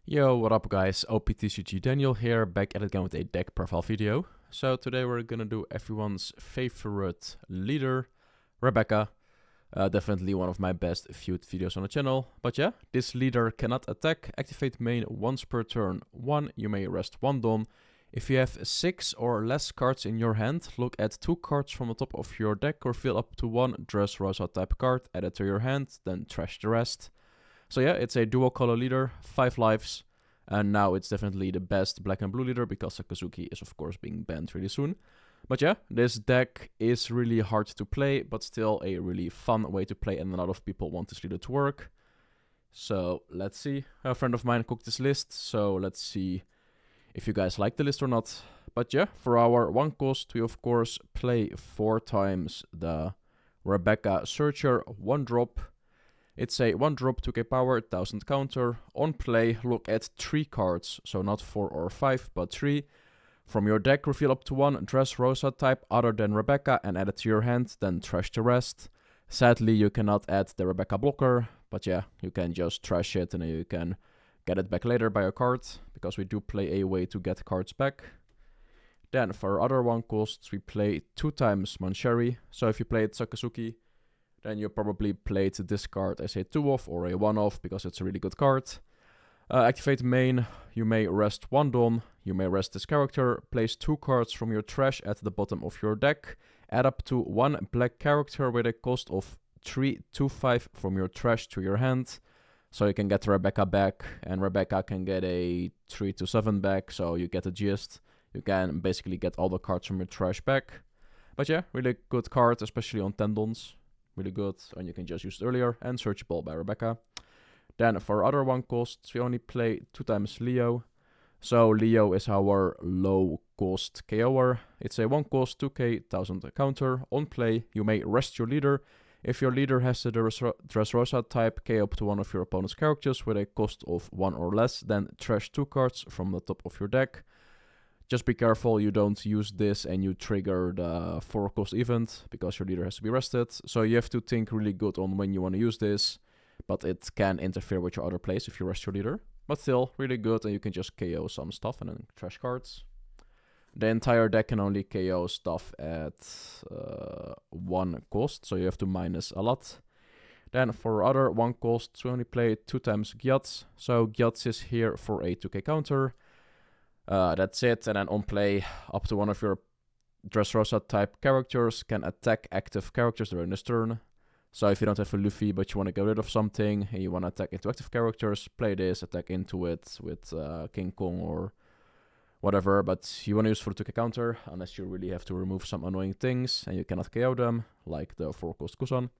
Yo, what up guys, OPTCG Daniel here, back at it again with a deck profile video. So today we're gonna do everyone's favorite leader, Rebecca. Definitely one of my best viewed videos on the channel. But yeah, this leader cannot attack, activate main once per turn. 1, you may rest 1 Dawn. If you have 6 or less cards in your hand, look at 2 cards from the top of your deck or fill up to 1 Dressrosa type card, add it to your hand, then trash the rest. So yeah, it's a dual color leader, 5 lives, and now it's definitely the best black and blue leader because Sakazuki is of course being banned really soon. But yeah, this deck is really hard to play, but still a really fun way to play, and a lot of people want this leader to work. So let's see. A friend of mine cooked this list, so let's see if you guys like the list or not. But yeah, for our 1 cost, we of course play 4 times the Rebecca Searcher 1 drop. It's a 1 drop, 2k power, 1000 counter. On play, look at 3 cards, so not 4 or 5, but 3. From your deck, reveal up to 1 Dressrosa type other than Rebecca and add it to your hand, then trash the rest. Sadly, you cannot add the Rebecca blocker, but yeah, you can just trash it and then you can get it back later by a card, because we do play a way to get cards back. Then for our other 1 costs, we play 2 times Mancheri. So if you played Sakazuki, then you probably played this card as a 2-off or a 1-off because it's a really good card. Activate main, you may rest 1 Dawn, you may rest this character, place 2 cards from your trash at the bottom of your deck, add up to 1 black character with a cost of 3/5 from your trash to your hand. So you can get Rebecca back, and Rebecca can get a 3/7 back, so you get a gist. You can basically get all the cards from your trash back. But yeah, really good card, especially on Tendons. Really good, and you can just use it earlier, and searchable by Rebecca. Then for other 1 costs, we only play 2 times Leo. So Leo is our low cost KO'er. It's a 1 cost, 2k, 1000 counter. On play, you may rest your leader. If your leader has the Dressrosa type, KO up to 1 of your opponent's characters with a cost of 1 or less, then trash 2 cards from the top of your deck. Just be careful you don't use this and you trigger the 4 cost event, because your leader has to be rested. So you have to think really good on when you want to use this, but it can interfere with your other plays if you rest your leader. But still, really good, and you can just KO some stuff and then trash cards. The entire deck can only KO stuff at 1 cost, so you have to minus a lot. Then for other 1 costs, we only play 2 times Gyatz. So Gyatz is here for a 2k counter. That's it, and then on play, up to 1 of your Dressrosa type characters can attack active characters during this turn. So if you don't have a Luffy but you want to get rid of something and you want to attack into active characters, play this, attack into it with King Kong or whatever, but you want to use for the 2k counter, unless you really have to remove some annoying things and you cannot KO them, like the 4 cost Kusan.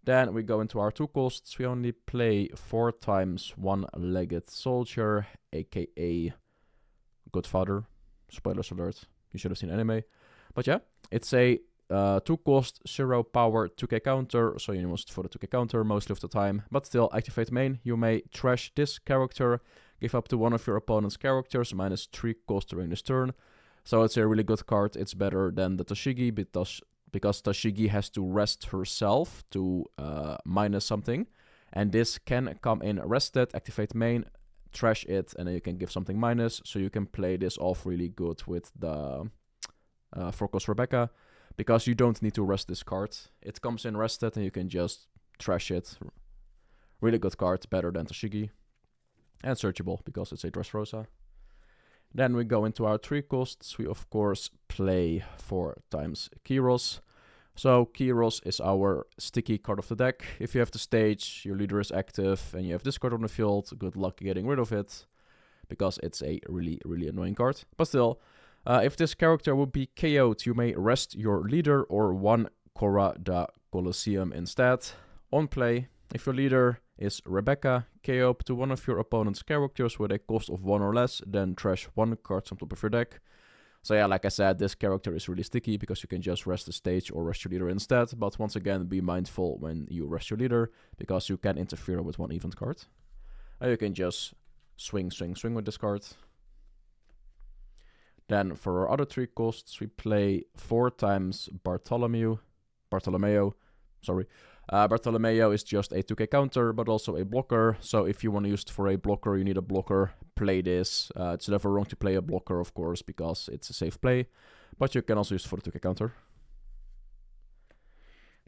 Then we go into our 2 costs, we only play 4 times One-Legged Soldier, aka Godfather. Spoilers alert, you should have seen anime. But yeah, it's a 2 cost, 0 power, 2k counter, so you must for the 2k counter most of the time. But still, activate main, you may trash this character, give up to 1 of your opponent's characters, minus 3 cost during this turn. So it's a really good card, it's better than the Toshigi, because Toshigi has to rest herself to minus something. And this can come in rested, activate main, trash it, and then you can give something minus, so you can play this off really good with the 4 cost Rebecca, because you don't need to rest this card. It comes in rested and you can just trash it. Really good card, better than Toshigi. And searchable, because it's a Dressrosa. Then we go into our 3 costs. We of course play 4 times Kyros. So Kyros is our sticky card of the deck. If you have the stage, your leader is active, and you have this card on the field, good luck getting rid of it, because it's a really, really annoying card. But still, if this character would be KO'd, you may rest your leader or 1 Korra da Colosseum instead. On play, if your leader is Rebecca, KO up to 1 of your opponent's characters with a cost of 1 or less, then trash 1 card on top of your deck. So yeah, like I said, this character is really sticky because you can just rest the stage or rest your leader instead. But once again, be mindful when you rest your leader, because you can interfere with 1 event card. And you can just swing with this card. Then for our other 3 costs, we play 4 times Bartolomeo. Bartolomeo is just a 2k counter, but also a blocker. So if you want to use it for a blocker, you need a blocker, play this. It's never wrong to play a blocker, of course, because it's a safe play. But you can also use it for the 2k counter.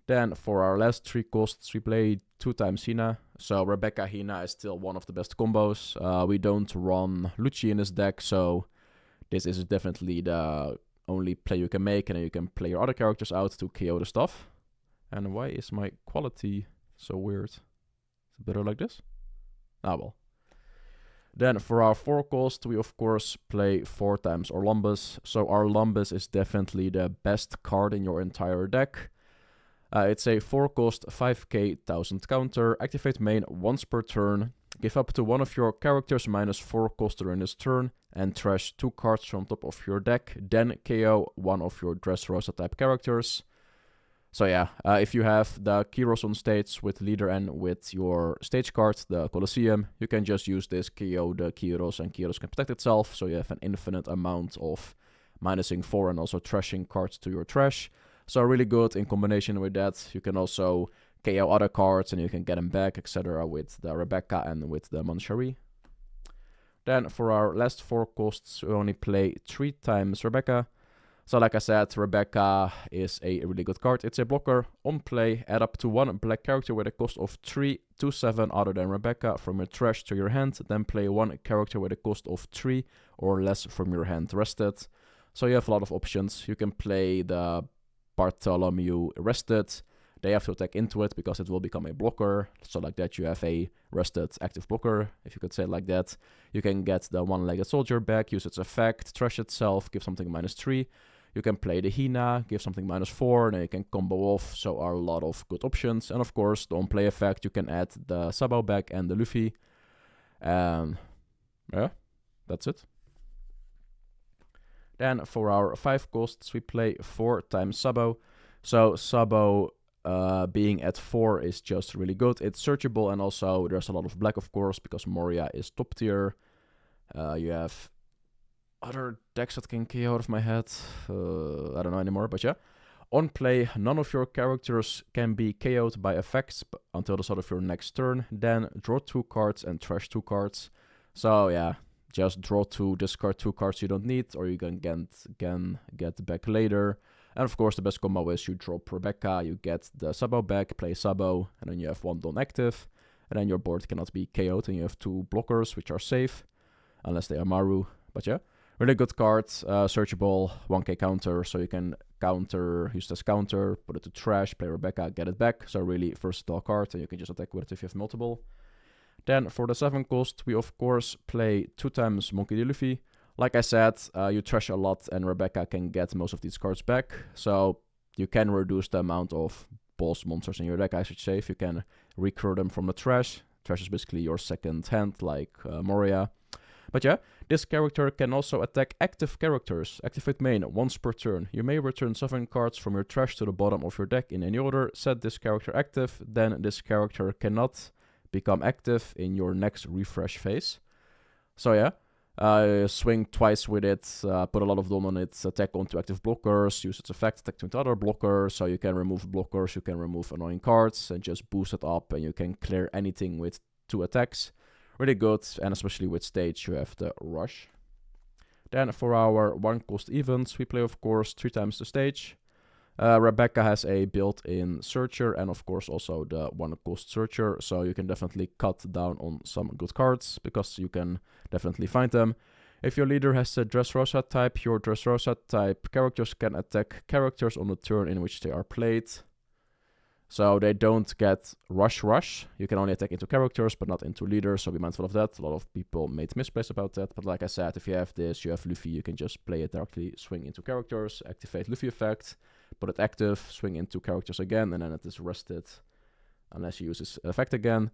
Then for our last 3 costs, we play 2 times Hina. So Rebecca Hina is still one of the best combos. We don't run Lucci in this deck, so this is definitely the only play you can make, and then you can play your other characters out to KO the stuff. And why is my quality so weird? Is it better like this? Ah, well. Then for our 4 cost, we of course play 4 times Orlumbus. So Orlumbus is definitely the best card in your entire deck. It's a 4 cost, 5k, 1000 counter. Activate main once per turn. Give up to one of your characters -4 cost during this turn. And trash 2 cards from top of your deck. Then KO one of your Dressrosa type characters. So yeah, if you have the Kyros on stage with leader and with your stage card, the Colosseum, you can just use this, KO the Kyros, and Kyros can protect itself. So you have an infinite amount of minusing 4 and also trashing cards to your trash. So really good in combination with that. You can also KO other cards and you can get them back, etc. with the Rebecca and with the Manchari. Then for our last 4 costs, we only play 3 times Rebecca. So like I said, Rebecca is a really good card. It's a blocker. On play, add up to 1 black character with a cost of 3 to 7 other than Rebecca from your trash to your hand. Then play 1 character with a cost of 3 or less from your hand rested. So you have a lot of options. You can play the Bartholomew rested. They have to attack into it because it will become a blocker. So like that you have a rested active blocker, if you could say it like that. You can get the 1-legged soldier back, use its effect, trash itself, give something -3. You can play the Hina, give something -4, and then you can combo off. So are a lot of good options. And of course, the on-play effect, you can add the Sabo back and the Luffy. And yeah, that's it. Then for our 5 costs, we play 4 times Sabo. So Sabo being at 4 is just really good. It's searchable, and also there's a lot of black, of course, because Moria is top tier. You have other decks that can KO out of my head. I don't know anymore, but yeah. On play, none of your characters can be KO'd by effects until the start of your next turn. Then draw 2 cards and trash 2 cards. So yeah, just draw 2, discard 2 cards you don't need, or you can get back later. And of course, the best combo is you drop Rebecca, you get the Sabo back, play Sabo, and then you have 1 non-active. And then your board cannot be KO'd, and you have 2 blockers, which are safe, unless they are Maru. But yeah, really good card, searchable, 1k counter, so you can use this counter, put it to trash, play Rebecca, get it back. So really versatile card, and you can just attack with it if you have multiple. Then for the 7 cost, we of course play 2 times Monkey D. Luffy. Like I said, you trash a lot and Rebecca can get most of these cards back. So you can reduce the amount of boss monsters in your deck, I should say, if you can recur them from the trash. Trash is basically your second hand, like Moria. But yeah, this character can also attack active characters. Activate main once per turn. You may return 7 cards from your trash to the bottom of your deck in any order. Set this character active. Then this character cannot become active in your next refresh phase. So yeah. Swing twice with it, put a lot of dom on it, attack onto active blockers, use its effect, attack to other blockers, so you can remove blockers, you can remove annoying cards, and just boost it up, and you can clear anything with 2 attacks. Really good, and especially with stage, you have the rush. Then for our 1 cost events, we play of course 3 times the stage. Rebecca has a built-in searcher and of course also the 1 cost searcher, so you can definitely cut down on some good cards because you can definitely find them. If your leader has a Dressrosa type, your Dressrosa type characters can attack characters on the turn in which they are played. So they don't get rush. You can only attack into characters but not into leaders, so be mindful of that. A lot of people made misplays about that, but like I said, if you have this, you have Luffy, you can just play it directly, swing into characters, activate Luffy effect, put it active, swing into characters again, and then it is rested unless you use this effect again.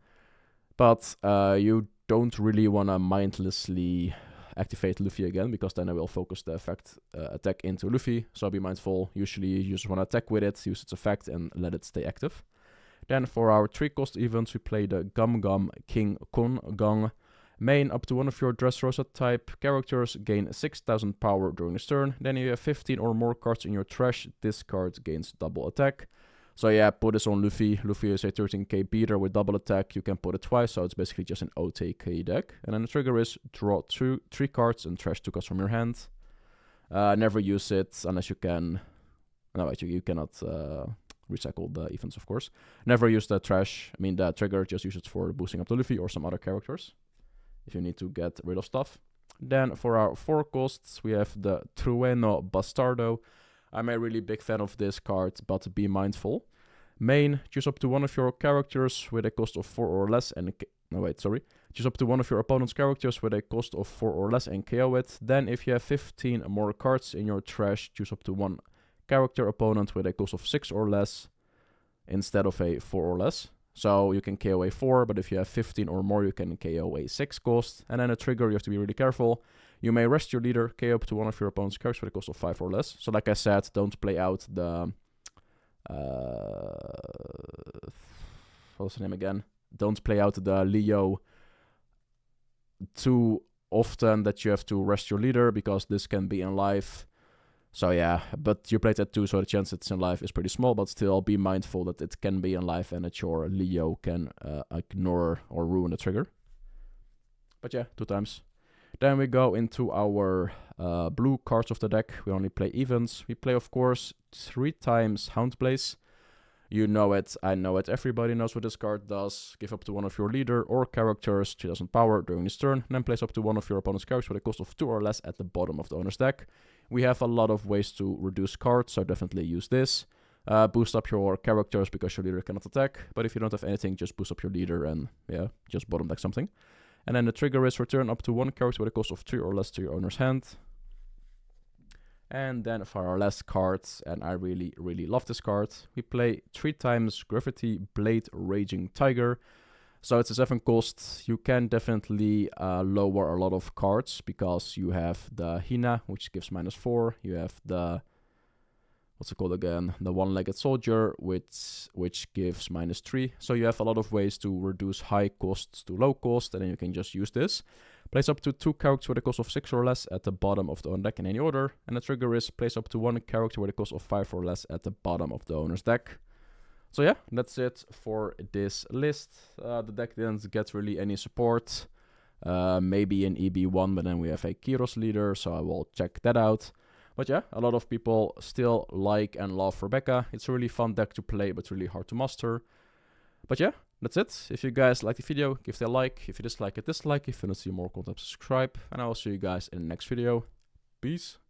But you don't really want to mindlessly activate Luffy again, because then I will focus the effect attack into Luffy, so be mindful. Usually you just want to attack with it, use its effect, and let it stay active. Then for our 3 cost events, we play the Gum Gum King Kon Gang. Main, up to 1 of your Dressrosa type characters gain 6000 power during this turn. Then you have 15 or more cards in your trash. This card gains double attack. So yeah, put this on Luffy. Luffy is a 13k beater with double attack. You can put it twice, so it's basically just an OTK deck. And then the trigger is draw 3 cards and trash 2 cards from your hand. Never use it unless you can... No, wait, you cannot recycle the events, of course. Never use the the trigger, just use it for boosting up the Luffy or some other characters, if you need to get rid of stuff. Then for our 4 costs, we have the Trueno Bastardo. I'm a really big fan of this card, but be mindful. Main, choose up to one of your characters with a cost of 4 or less and... Choose up to one of your opponent's characters with a cost of 4 or less and KO it. Then if you have 15 more cards in your trash, choose up to one character opponent with a cost of 6 or less instead of a 4 or less. So you can KO a 4, but if you have 15 or more, you can KO a 6 cost. And then a trigger, you have to be really careful. You may rest your leader, KO up to one of your opponent's characters with a cost of 5 or less. So like I said, don't play out the... what's the name again? Don't play out the Leo too often that you have to rest your leader, because this can be in live. So yeah, but you played that too, so the chance it's in live is pretty small, but still be mindful that it can be in live and that your Leo can ignore or ruin the trigger. But yeah, 2 times. Then we go into our blue cards of the deck. We only play evens. We play, of course, 3 times Hound Blaze. You know it, I know it, everybody knows what this card does. Give up to one of your leader or characters 3000 power during this turn, then place up to one of your opponent's characters with a cost of 2 or less at the bottom of the owner's deck. We have a lot of ways to reduce cards, so definitely use this. Boost up your characters because your leader cannot attack, but if you don't have anything, just boost up your leader and yeah, just bottom deck something. And then the trigger is return up to one character with a cost of 3 or less to your owner's hand. And then for our last card, and I really, really love this card, we play 3 times Gravity Blade Raging Tiger. So it's a 7 cost. You can definitely lower a lot of cards, because you have the Hina, which gives -4. You have the, what's it called again? The one-legged soldier, which gives -3. So you have a lot of ways to reduce high costs to low cost, and then you can just use this. Place up to 2 characters with a cost of 6 or less at the bottom of the owner's deck in any order. And the trigger is place up to 1 character with a cost of 5 or less at the bottom of the owner's deck. So yeah, that's it for this list. The deck didn't get really any support. Maybe in EB1, but then we have a Kyros leader, so I will check that out. But yeah, a lot of people still like and love Rebecca. It's a really fun deck to play, but really hard to master. But yeah, that's it. If you guys like the video, give it a like. If you dislike it, dislike. If you want to see more content, subscribe. And I will see you guys in the next video. Peace.